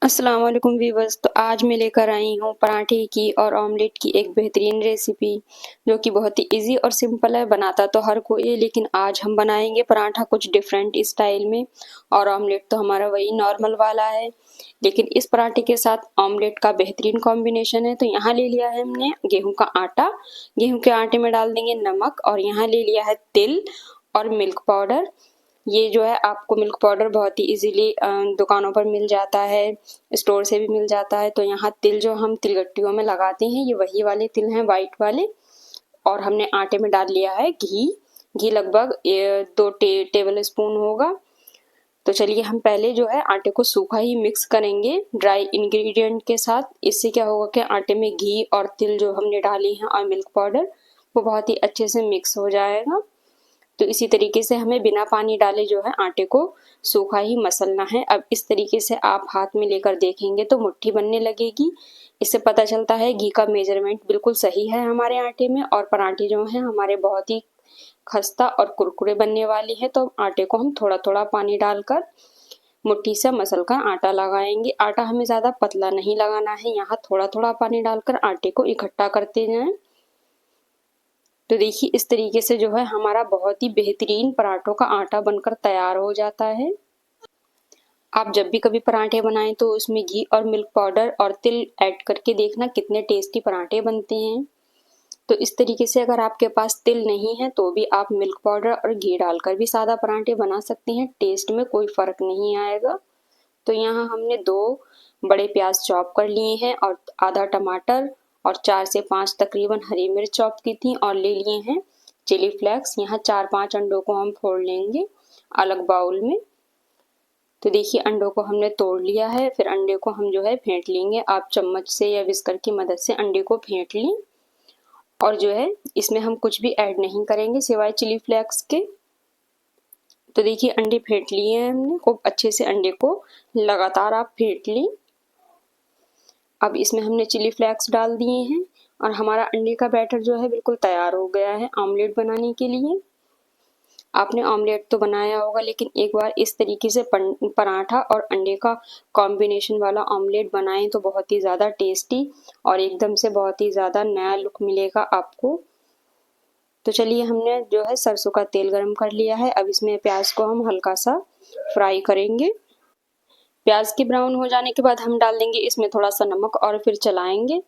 अस्सलाम वालेकुम वीवर्स। तो आज मैं लेकर आई हूँ पराठे की और ऑमलेट की एक बेहतरीन रेसिपी जो कि बहुत ही इजी और सिंपल है। बनाता तो हर कोई है, लेकिन आज हम बनाएंगे पराठा कुछ डिफरेंट स्टाइल में। और ऑमलेट तो हमारा वही नॉर्मल वाला है, लेकिन इस पराठे के साथ ऑमलेट का बेहतरीन कॉम्बिनेशन है। तो यहाँ ले लिया है हमने गेहूं का आटा। गेहूं के आटे में डाल देंगे नमक, और यहाँ ले लिया है तिल और मिल्क पाउडर। ये जो है आपको मिल्क पाउडर बहुत ही इजीली दुकानों पर मिल जाता है, स्टोर से भी मिल जाता है। तो यहाँ तिल जो हम तिलगट्टियों में लगाते हैं, ये वही वाले तिल हैं, वाइट वाले। और हमने आटे में डाल लिया है घी। घी लगभग 2 टेबल स्पून होगा। तो चलिए हम पहले जो है आटे को सूखा ही मिक्स करेंगे ड्राई इंग्रेडिएंट के साथ। इससे क्या होगा कि आटे में घी और तिल जो हमने डाली हैं और मिल्क पाउडर, वो बहुत ही अच्छे से मिक्स हो जाएगा। तो इसी तरीके से हमें बिना पानी डाले जो है आटे को सूखा ही मसलना है। अब इस तरीके से आप हाथ में लेकर देखेंगे तो मुट्ठी बनने लगेगी। इससे पता चलता है घी का मेजरमेंट बिल्कुल सही है हमारे आटे में, और पराठे जो हैं हमारे बहुत ही खस्ता और कुरकुरे बनने वाले हैं। तो आटे को हम थोड़ा थोड़ा पानी डालकर मुट्ठी से मसल कर आटा लगाएंगे। आटा हमें ज़्यादा पतला नहीं लगाना है, यहाँ थोड़ा थोड़ा पानी डालकर आटे को इकट्ठा करते जाएं। तो देखिए इस तरीके से जो है हमारा बहुत ही बेहतरीन पराठों का आटा बनकर तैयार हो जाता है। आप जब भी कभी पराठे बनाएं तो उसमें घी और मिल्क पाउडर और तिल ऐड करके देखना कितने टेस्टी पराठे बनते हैं। तो इस तरीके से अगर आपके पास तिल नहीं है तो भी आप मिल्क पाउडर और घी डालकर भी सादा पराठे बना सकते हैं, टेस्ट में कोई फर्क नहीं आएगा। तो यहाँ हमने 2 बड़े प्याज चॉप कर लिए हैं, और आधा टमाटर और 4 से 5 तकरीबन हरी मिर्च चॉप की थी, और ले लिए हैं चिली फ्लेक्स। यहाँ 4-5 अंडों को हम फोड़ लेंगे अलग बाउल में। तो देखिए अंडों को हमने तोड़ लिया है, फिर अंडे को हम जो है फेंट लेंगे। आप चम्मच से या विस्कर की मदद से अंडे को फेंट लें। और जो है इसमें हम कुछ भी ऐड नहीं करेंगे सिवाय चिली फ्लेक्स के। तो देखिए अंडे फेंट लिए हैं हमने, खूब अच्छे से अंडे को लगातार आप फेंट लें। अब इसमें हमने चिली फ्लेक्स डाल दिए हैं, और हमारा अंडे का बैटर जो है बिल्कुल तैयार हो गया है ऑमलेट बनाने के लिए। आपने ऑमलेट तो बनाया होगा, लेकिन एक बार इस तरीके से पराठा और अंडे का कॉम्बिनेशन वाला ऑमलेट बनाएं तो बहुत ही ज़्यादा टेस्टी और एकदम से बहुत ही ज़्यादा नया लुक मिलेगा आपको। तो चलिए हमने जो है सरसों का तेल गरम कर लिया है। अब इसमें प्याज को हम हल्का सा फ्राई करेंगे। प्याज के ब्राउन हो जाने के बाद हम डाल देंगे इसमें थोड़ा सा नमक, और फिर चलाएंगे।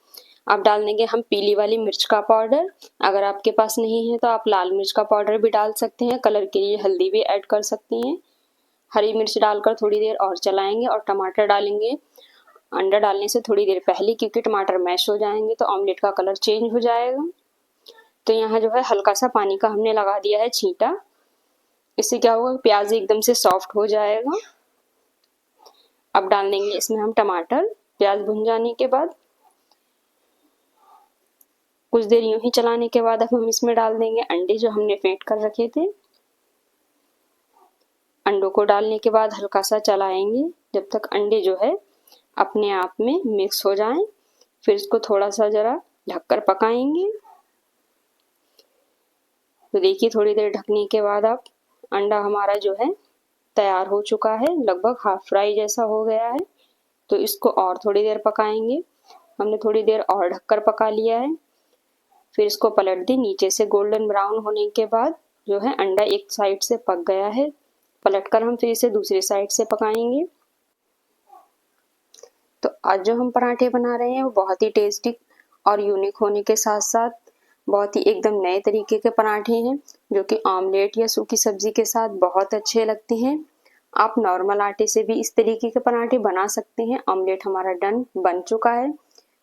अब डाल देंगे हम पीली वाली मिर्च का पाउडर। अगर आपके पास नहीं है तो आप लाल मिर्च का पाउडर भी डाल सकते हैं, कलर के लिए हल्दी भी ऐड कर सकती हैं। हरी मिर्च डालकर थोड़ी देर और चलाएंगे, और टमाटर डालेंगे अंडा डालने से थोड़ी देर पहले, क्योंकि टमाटर मैश हो जाएंगे तो ऑमलेट का कलर चेंज हो जाएगा। तो यहाँ जो है हल्का सा पानी का हमने लगा दिया है छींटा। इससे क्या होगा, प्याज एकदम से सॉफ्ट हो जाएगा। अब डाल देंगे इसमें हम टमाटर। प्याज भुन जाने के बाद कुछ देर यूं ही चलाने के बाद अब हम इसमें डाल देंगे अंडे जो हमने फेंट कर रखे थे। अंडों को डालने के बाद हल्का सा चलाएंगे जब तक अंडे जो है अपने आप में मिक्स हो जाएं। फिर इसको थोड़ा सा जरा ढककर पकाएंगे। तो देखिए थोड़ी देर ढकने के बाद अब अंडा हमारा जो है तैयार हो चुका है, लगभग हाफ फ्राई जैसा हो गया है। तो इसको और थोड़ी देर पकाएंगे। हमने थोड़ी देर और ढककर पका लिया है। फिर इसको पलट दें। नीचे से गोल्डन ब्राउन होने के बाद जो है अंडा एक साइड से पक गया है। पलटकर हम फिर इसे दूसरी साइड से पकाएंगे। तो आज जो हम पराठे बना रहे हैं वो बहुत ही टेस्टी और यूनिक होने के साथ साथ बहुत ही एकदम नए तरीके के पराठे हैं, जो कि ऑमलेट या सूखी सब्जी के साथ बहुत अच्छे लगते हैं। आप नॉर्मल आटे से भी इस तरीके के पराठे बना सकते हैं। ऑमलेट हमारा डन बन चुका है,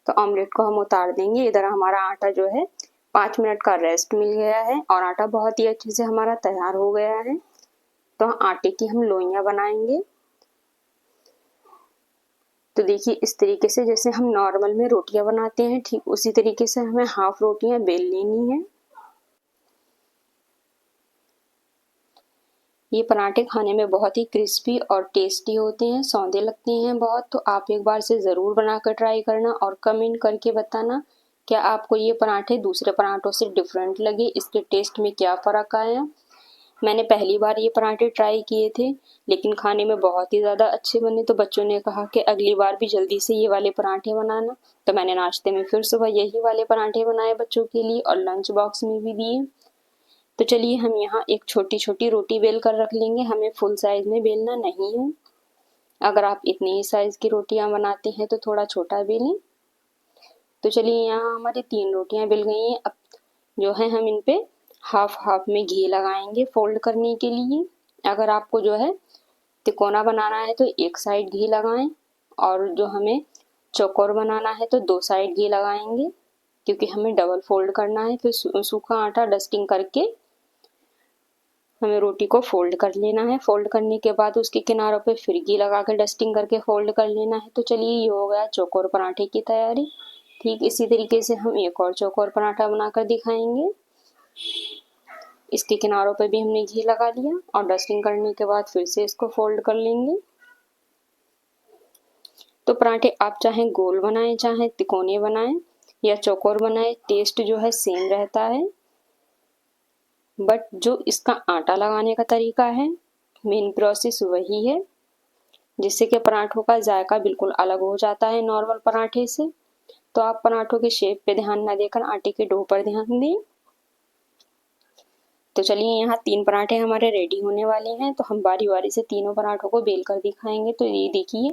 तो ऑमलेट को हम उतार देंगे। इधर हमारा आटा जो है 5 मिनट का रेस्ट मिल गया है, और आटा बहुत ही अच्छे से हमारा तैयार हो गया है। तो आटे की हम लोइयां बनाएंगे। तो देखिए इस तरीके से जैसे हम नॉर्मल में रोटियां बनाते हैं, ठीक उसी तरीके से हमें हाफ रोटियां बेल लेनी है। ये पराठे खाने में बहुत ही क्रिस्पी और टेस्टी होते हैं, सौंदे लगते हैं बहुत। तो आप एक बार से ज़रूर बनाकर ट्राई करना और कमेंट करके बताना क्या आपको ये पराठे दूसरे पराठों से डिफरेंट लगे, इसके टेस्ट में क्या फ़र्क आया। मैंने पहली बार ये पराठे ट्राई किए थे, लेकिन खाने में बहुत ही ज़्यादा अच्छे बने, तो बच्चों ने कहा कि अगली बार भी जल्दी से ये वाले पराठे बनाना। तो मैंने नाश्ते में फिर सुबह यही वाले पराठे बनाए बच्चों के लिए और लंच बॉक्स में भी दिए। तो चलिए हम यहाँ एक छोटी छोटी रोटी बेल कर रख लेंगे, हमें फुल साइज में बेलना नहीं है। अगर आप इतनी ही साइज की रोटियां बनाते हैं तो थोड़ा छोटा बेलें। तो चलिए यहाँ हमारी 3 रोटियां बेल गई हैं। अब जो है हम इन पे हाफ हाफ में घी लगाएंगे फोल्ड करने के लिए। अगर आपको जो है तिकोना बनाना है तो एक साइड घी लगाएं, और जो हमें चौकोर बनाना है तो 2 साइड घी लगाएंगे, क्योंकि हमें डबल फोल्ड करना है। फिर सूखा आटा डस्टिंग करके हमें रोटी को फोल्ड कर लेना है। फोल्ड करने के बाद उसके किनारों पे फिर घी लगा के डस्टिंग करके फोल्ड कर लेना है। तो चलिए ये हो गया चौकोर पराठे की तैयारी। ठीक इसी तरीके से हम एक और चौकोर पराठा बनाकर दिखाएंगे। इसके किनारों पे भी हमने घी लगा लिया और डस्टिंग करने के बाद फिर से इसको फोल्ड कर लेंगे। तो पराठे आप चाहे गोल बनाएं, चाहे तिकोने बनाएं या चौकोर बनाएं, टेस्ट जो है सेम रहता है। बट जो इसका आटा लगाने का तरीका है, मेन प्रोसेस वही है, जिससे कि पराठों का जायका बिल्कुल अलग हो जाता है नॉर्मल पराठे से। तो आप पराठों के शेप पे ध्यान न देकर आटे के डो पर ध्यान दें। तो चलिए यहाँ 3 पराठे हमारे रेडी होने वाले हैं, तो हम बारी बारी से तीनों पराठों को बेल कर दिखाएंगे। तो ये देखिए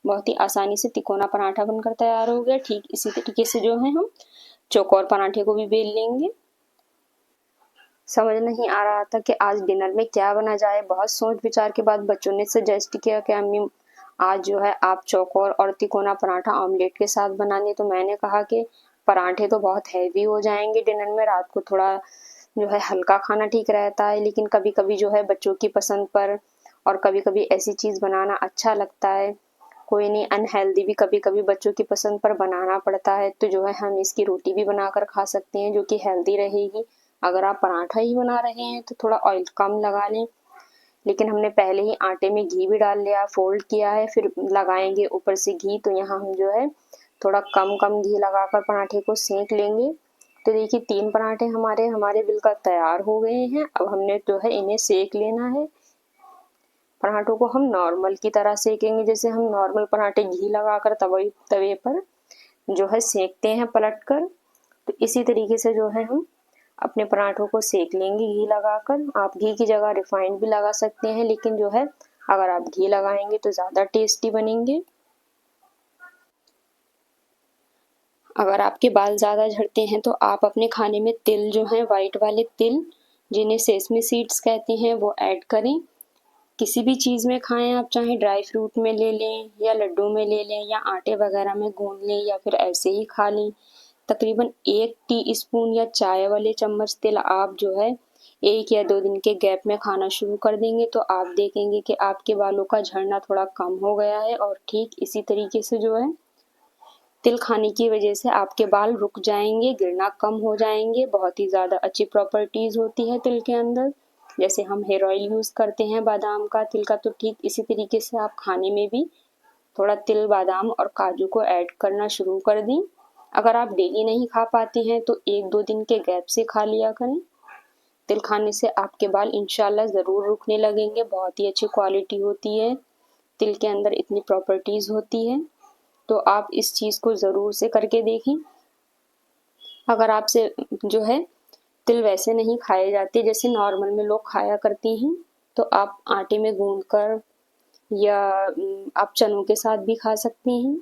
बहुत ही आसानी से तिकोना पराठा बनकर तैयार हो गया। ठीक इसी तरीके से जो है हम चौकोर पराठे को भी बेल लेंगे। समझ नहीं आ रहा था कि आज डिनर में क्या बना जाए। बहुत सोच विचार के बाद बच्चों ने सजेस्ट किया कि अम्मी आज जो है आप चौकोर और तिकोना पराठा ऑमलेट के साथ बनाने। तो मैंने कहा कि पराठे तो बहुत हैवी हो जाएंगे डिनर में, रात को थोड़ा जो है हल्का खाना ठीक रहता है, लेकिन कभी कभी जो है बच्चों की पसंद पर और कभी कभी ऐसी चीज़ बनाना अच्छा लगता है। कोई नहीं, अनहेल्दी भी कभी कभी बच्चों की पसंद पर बनाना पड़ता है। तो जो है हम इसकी रोटी भी बनाकर खा सकते हैं जो कि हेल्दी रहेगी। अगर आप पराठा ही बना रहे हैं तो थोड़ा ऑयल कम लगा लें, लेकिन हमने पहले ही आटे में घी भी डाल लिया, फोल्ड किया है, फिर लगाएंगे ऊपर से घी। तो यहाँ हम जो है थोड़ा कम कम घी लगाकर पराठे को सेंक लेंगे। तो देखिए 3 पराठे हमारे बिल्कुल तैयार हो गए हैं। अब हमने जो है इन्हें सेक लेना है। पराठों को हम नॉर्मल की तरह सेकेंगे, जैसे हम नॉर्मल पराठे घी लगाकर तवे पर जो है सेकते हैं पलट कर। तो इसी तरीके से जो है हम अपने पराठों को सेक लेंगे घी लगाकर। आप घी की जगह रिफाइंड भी लगा सकते हैं, लेकिन जो है अगर आप घी लगाएंगे तो ज़्यादा टेस्टी बनेंगे। अगर आपके बाल ज़्यादा झड़ते हैं तो आप अपने खाने में तिल जो है वाइट वाले तिल, जिन्हें सेसमी सीड्स कहते हैं, वो ऐड करें। किसी भी चीज़ में खाएं आप, चाहे ड्राई फ्रूट में ले लें या लड्डू में ले लें या आटे वगैरह में गूंद लें या फिर ऐसे ही खा लें। तकरीबन 1 टीस्पून या चाय वाले चम्मच तिल आप जो है 1 या 2 दिन के गैप में खाना शुरू कर देंगे तो आप देखेंगे कि आपके बालों का झड़ना थोड़ा कम हो गया है। और ठीक इसी तरीके से जो है तिल खाने की वजह से आपके बाल रुक जाएंगे, गिरना कम हो जाएंगे। बहुत ही ज़्यादा अच्छी प्रॉपर्टीज़ होती है तिल के अंदर। जैसे हम हेयर ऑयल यूज़ करते हैं बादाम का, तिल का, तो ठीक इसी तरीके से आप खाने में भी थोड़ा तिल, बादाम और काजू को ऐड करना शुरू कर दें। अगर आप डेली नहीं खा पाते हैं तो 1-2 दिन के गैप से खा लिया करें। तिल खाने से आपके बाल इंशाल्लाह ज़रूर रुकने लगेंगे। बहुत ही अच्छी क्वालिटी होती है, तिल के अंदर इतनी प्रॉपर्टीज़ होती है। तो आप इस चीज़ को ज़रूर से करके देखें। अगर आपसे जो है तिल वैसे नहीं खाए जाते जैसे नॉर्मल में लोग खाया करते हैं, तो आप आटे में गूंद कर या आप चनों के साथ भी खा सकते हैं।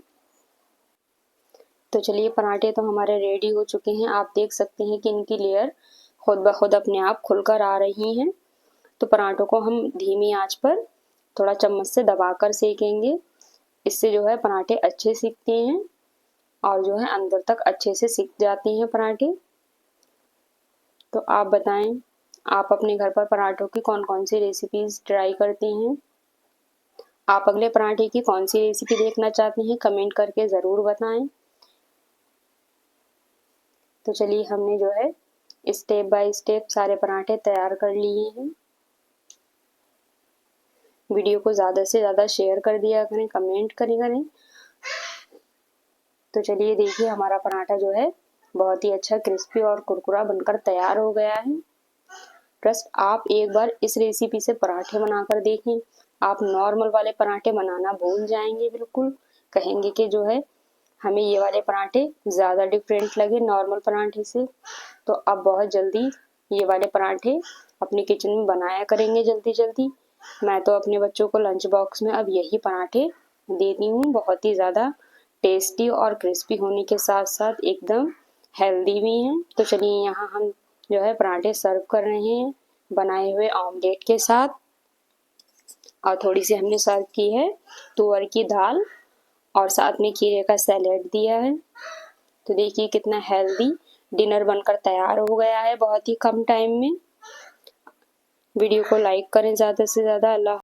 तो चलिए पराठे तो हमारे रेडी हो चुके हैं। आप देख सकते हैं कि इनकी लेयर खुद ब खुद अपने आप खुलकर आ रही हैं। तो पराठों को हम धीमी आंच पर थोड़ा चम्मच से दबाकर सेकेंगे। इससे जो है पराठे अच्छे सिकते हैं और जो है अंदर तक अच्छे से सिक जाते हैं पराठे। तो आप बताएं, आप अपने घर पर पराठों की कौन कौन सी रेसिपीज़ ट्राई करते हैं? आप अगले पराठे की कौन सी रेसिपी देखना चाहते हैं? कमेंट करके ज़रूर बताएं। तो चलिए हमने जो है स्टेप बाय स्टेप सारे पराठे तैयार कर लिए हैं। वीडियो को ज़्यादा से ज़्यादा शेयर कर दिया करें, कमेंट करें। तो चलिए देखिए हमारा पराठा जो है बहुत ही अच्छा क्रिस्पी और कुरकुरा बनकर तैयार हो गया है। ट्रस्ट आप एक बार इस रेसिपी से पराठे बनाकर देखें, आप नॉर्मल वाले पराठे बनाना भूल जाएंगे। बिल्कुल कहेंगे कि जो है हमें ये वाले पराठे ज़्यादा डिफरेंट लगे नॉर्मल पराठे से। तो अब बहुत जल्दी ये वाले पराठे अपने किचन में बनाया करेंगे जल्दी जल्दी। मैं तो अपने बच्चों को लंच बॉक्स में अब यही पराठे देती हूँ। बहुत ही ज़्यादा टेस्टी और क्रिस्पी होने के साथ साथ एकदम हेल्दी भी हैं। तो चलिए यहाँ हम जो है पराठे सर्व कर रहे हैं बनाए हुए ऑमलेट के साथ, और थोड़ी सी हमने सर्व की है तुअर की दाल और साथ में खीरे का सैलेड दिया है। तो देखिए कितना हेल्दी डिनर बनकर तैयार हो गया है बहुत ही कम टाइम में। वीडियो को लाइक करें ज़्यादा से ज़्यादा। अल्लाह।